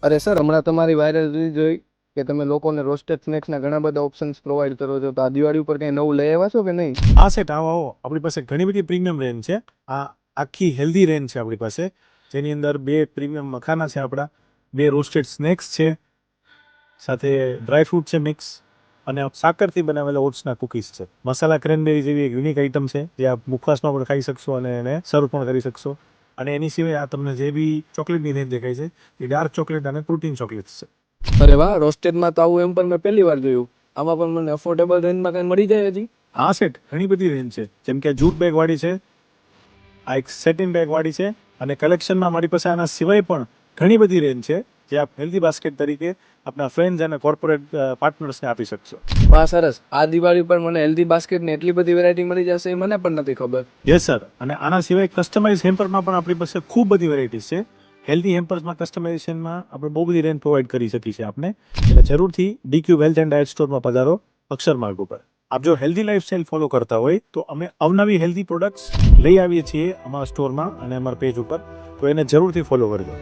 અરે સર, હમણાં તમારી વાયરલ રીલ જોઈ કે તમે લોકોને રોસ્ટેડ સ્નેક્સના ઘણા બધા ઓપ્શન્સ પ્રોવાઈડ કરો છો. તો આ દિવાળી ઉપર કંઈ નવું લઈ આવ્યા છો કે નહીં? આ સેટ આવો આવો આપણી પાસે ઘણી બધી પ્રીમિયમ રેન્જ છે. આ આખી હેલ્ધી રેન્જ છે આપણી પાસે, જેની અંદર 2 પ્રીમિયમ મખાના છે, આપણા 2 રોસ્ટેડ સ્નેક્સ છે, સાથે ડ્રાય ફ્રૂટ છે મિક્સ, અને સાકરથી બનાવેલા ઓટ્સના કુકીઝ છે. મસાલા ક્રેનબેરી જેવી એક યુનિક આઇટમ છે જે આપ મુખવાસમાં પણ ખાઈ શકશો અને એને સર્વ પણ કરી શકશો. અને એની સિવાય આ તમને જે બી ચોકલેટની રેન્જ દેખાય છે એ ડાર્ક ચોકલેટ અને પ્રોટીન ચોકલેટ્સ છે. અરે વાહ, રોસ્ટેડમાં તો આવું એમ પણ મેં પહેલી વાર જોયું. આમાં પણ મને અફોર્ડેબલ રેન્જમાં કંઈ મળી જાય હજી? આ સેટ ઘણી બધી રેન્જ છે, જેમ કે જૂટ બેગ વાળી છે, આ એક સેટિન બેગ વાળી છે, અને કલેક્શનમાં મારી પાસે આના સિવાય પણ ઘણી બધી રેન્જ છે જે આપ હેલ્ધી બાસ્કેટ તરીકે આપણા ફ્રેન્ડ્સ અને કોર્પોરેટ પાર્ટનર્સને આપી શકશો. વાહ સરસ, આ દિવાળી પર મને હેલ્ધી બાસ્કેટની એટલી બધી વેરાયટી મળી જશે એ મને પણ નથી ખબર. યસ સર, અને આના સિવાય કસ્ટમાઇઝ હેમ્પરમાં પણ આપણી પાસે ખૂબ બધી વેરાયટીઝ છે. હેલ્ધી હેમ્પર્સમાં કસ્ટમાઇઝેશનમાં આપણે બહુ બધી રેન્જ પ્રોવાઈડ કરી શકીએ છીએ આપને. એટલે જરૂરથી ડીક્યુ વેલ્થ એન્ડ ડાયટ સ્ટોરમાં પધારો, અક્ષરમાર્ગ ઉપર. આપ જો હેલ્ધી લાઈફસ્ટાઈલ ફોલો કરતા હોય તો અમે અવનવી હેલ્ધી પ્રોડક્ટ્સ લઈ આવીએ છીએ અમારા સ્ટોરમાં અને અમારા પેજ ઉપર, તો એને જરૂરથી ફોલો કરજો.